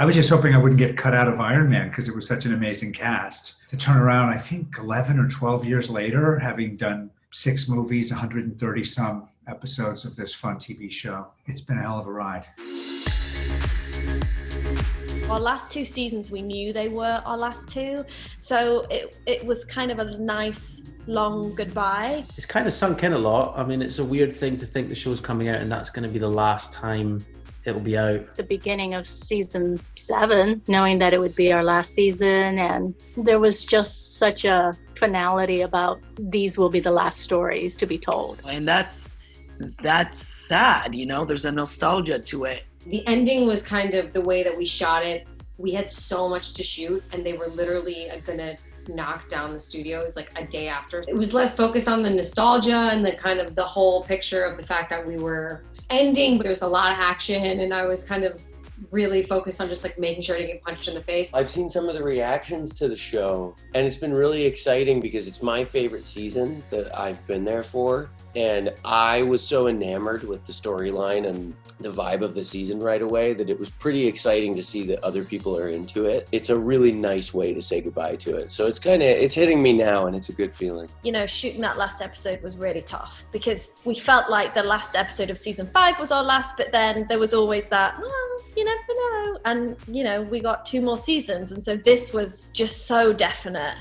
I was just hoping I wouldn't get cut out of Iron Man because it was such an amazing cast. To turn around, I think 11 or 12 years later, having done 6 movies, 130 some episodes of this fun TV show, it's been a hell of a ride. Our last 2 seasons, we knew they were our last 2. So it was kind of a nice, long goodbye. It's kind of sunk in a lot. I mean, it's a weird thing to think the show's coming out and that's going to be the last time it'll be out. The beginning of season 7, knowing that it would be our last season, and there was just such a finality about these will be the last stories to be told. And that's sad, you know, there's a nostalgia to it. The ending was kind of the way that we shot it. We had so much to shoot and they were literally gonna knock down the studios like a day after. It was less focused on the nostalgia and the kind of the whole picture of the fact that we were ending. There was a lot of action and I was kind of really focused on just like making sure I didn't get punched in the face. I've seen some of the reactions to the show and it's been really exciting because it's my favorite season that I've been there for. And I was so enamored with the storyline and the vibe of the season right away that it was pretty exciting to see that other people are into it. It's a really nice way to say goodbye to it. So it's hitting me now and it's a good feeling. You know, shooting that last episode was really tough because we felt like the last episode of season 5 was our last, but then there was always that, well, you never know. And, you know, we got 2 more seasons. And so this was just so definite.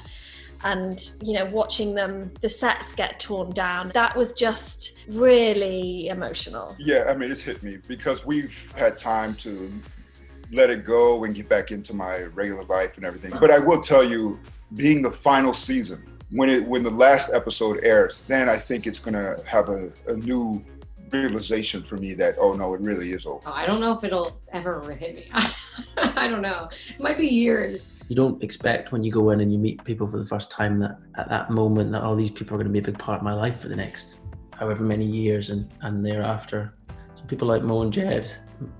And, you know, watching the sets get torn down, that was just really emotional. Yeah, I mean, it's hit me because we've had time to let it go and get back into my regular life and everything. But I will tell you, being the final season, when the last episode airs, then I think it's gonna have a new realization for me that, oh no, it really is over. I don't know if it'll ever hit me. I don't know. It might be years. You don't expect when you go in and you meet people for the first time that at that moment that all these people are going to be a big part of my life for the next however many years and thereafter. So people like Mo and Jed,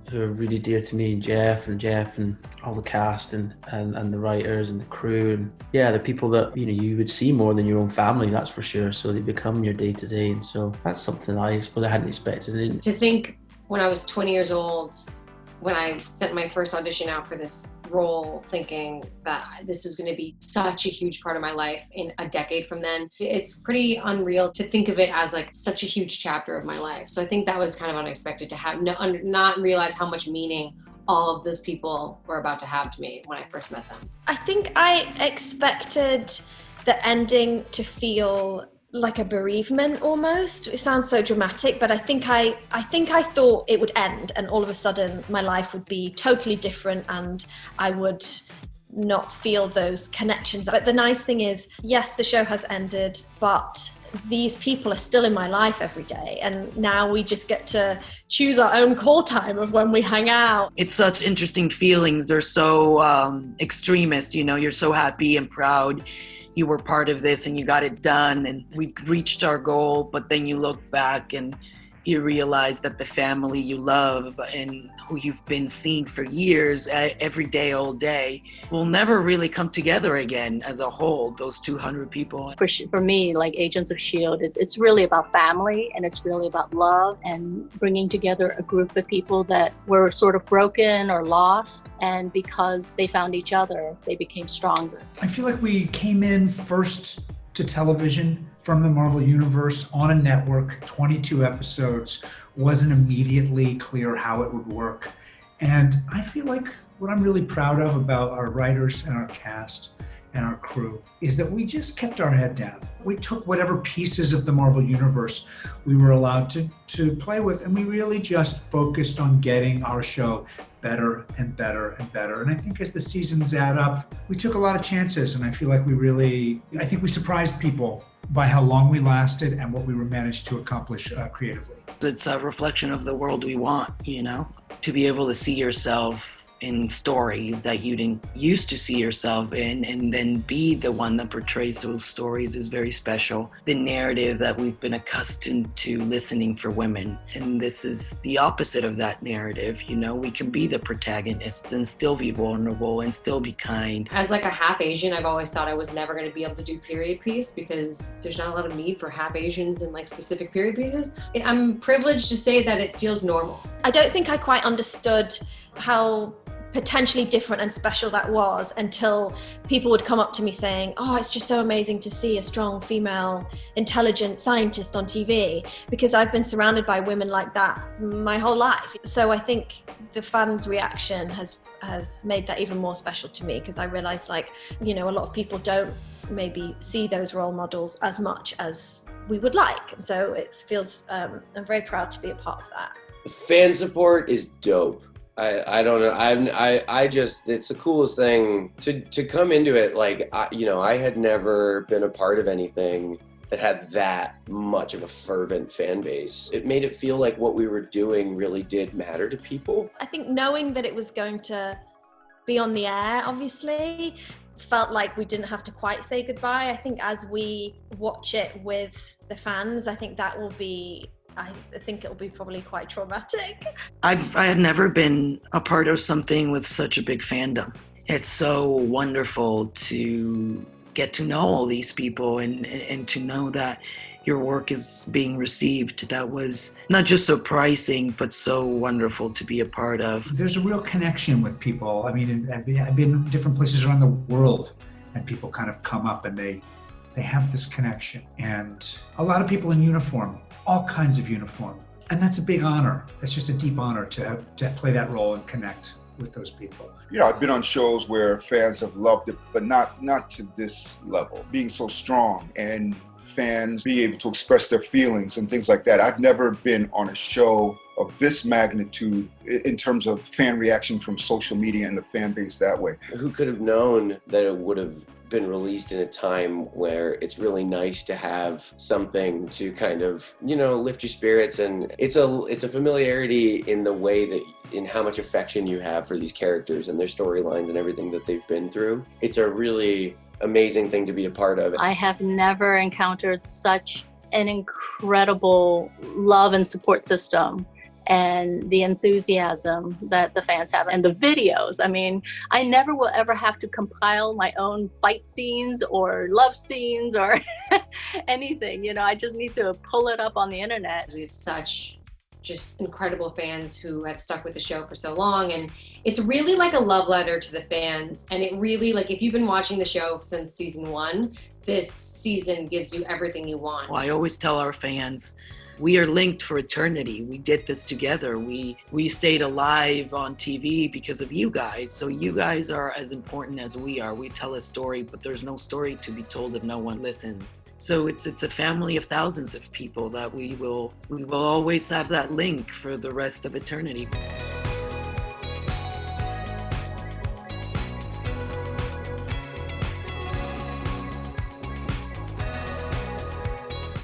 who are really dear to me, and Jeff and all the cast and the writers and the crew, and yeah, the people that, you know, you would see more than your own family, that's for sure. So they become your day to day, and so that's something I suppose I hadn't expected. To think when I was 20 years old, when I sent my first audition out for this role, thinking that this was going to be such a huge part of my life in a decade from then, it's pretty unreal to think of it as like such a huge chapter of my life. So I think that was kind of unexpected to have not realize how much meaning all of those people were about to have to me when I first met them. I think I expected the ending to feel like a bereavement almost. It sounds so dramatic, but I think I thought it would end and all of a sudden my life would be totally different and I would not feel those connections. But the nice thing is, yes, the show has ended, but these people are still in my life every day. And now we just get to choose our own call time of when we hang out. It's such interesting feelings. They're so extremist, you know, you're so happy and proud. You were part of this and you got it done and we've reached our goal, but then you look back and you realize that the family you love and who you've been seeing for years, every day, all day, will never really come together again as a whole, those 200 people. For me, like Agents of S.H.I.E.L.D., it's really about family and it's really about love and bringing together a group of people that were sort of broken or lost, and because they found each other, they became stronger. I feel like we came in first to television from the Marvel Universe on a network, 22 episodes, wasn't immediately clear how it would work. And I feel like what I'm really proud of about our writers and our cast and our crew is that we just kept our head down. We took whatever pieces of the Marvel Universe we were allowed to play with, and we really just focused on getting our show better and better and better. And I think as the seasons add up, we took a lot of chances, and I feel like I think we surprised people by how long we lasted and what we were managed to accomplish creatively. It's a reflection of the world we want, you know, to be able to see yourself in stories that you didn't used to see yourself in, and then be the one that portrays those stories is very special. The narrative that we've been accustomed to listening for women, and this is the opposite of that narrative. You know, we can be the protagonists and still be vulnerable and still be kind. As like a half Asian, I've always thought I was never going to be able to do period piece because there's not a lot of need for half Asians in like specific period pieces. I'm privileged to say that it feels normal. I don't think I quite understood how potentially different and special that was, until people would come up to me saying, oh, it's just so amazing to see a strong female intelligent scientist on TV, because I've been surrounded by women like that my whole life. So I think the fans' reaction has made that even more special to me, because I realized, like, you know, a lot of people don't maybe see those role models as much as we would like, and so it feels I'm very proud to be a part of that. Fan support is dope. I don't know. I just, it's the coolest thing to come into it. Like, I had never been a part of anything that had that much of a fervent fan base. It made it feel like what we were doing really did matter to people. I think knowing that it was going to be on the air, obviously, felt like we didn't have to quite say goodbye. I think as we watch it with the fans, I think that will be, I think it'll be probably quite traumatic. I had never been a part of something with such a big fandom. It's so wonderful to get to know all these people and to know that your work is being received. That was not just surprising, but so wonderful to be a part of. There's a real connection with people. I mean, I've been in different places around the world, and people kind of come up and they have this connection. And a lot of people in uniform, all kinds of uniform. And that's a big honor. That's just a deep honor to play that role and connect with those people. You know, I've been on shows where fans have loved it, but not to this level. Being so strong and fans be able to express their feelings and things like that. I've never been on a show of this magnitude in terms of fan reaction from social media and the fan base that way. Who could have known that it would have been released in a time where it's really nice to have something to kind of, lift your spirits. And it's a familiarity in the way that, in how much affection you have for these characters and their storylines and everything that they've been through. It's a really amazing thing to be a part of. I have never encountered such an incredible love and support system, and the enthusiasm that the fans have, and the videos. I mean, I never will ever have to compile my own fight scenes or love scenes or anything. I just need to pull it up on the internet. We have such just incredible fans who have stuck with the show for so long, and it's really like a love letter to the fans. And it really, like, if you've been watching the show since season 1, this season gives you everything you want. Well, I always tell our fans, we are linked for eternity. We did this together. We stayed alive on TV because of you guys. So you guys are as important as we are. We tell a story, but there's no story to be told if no one listens. So it's a family of thousands of people that we will always have that link for the rest of eternity.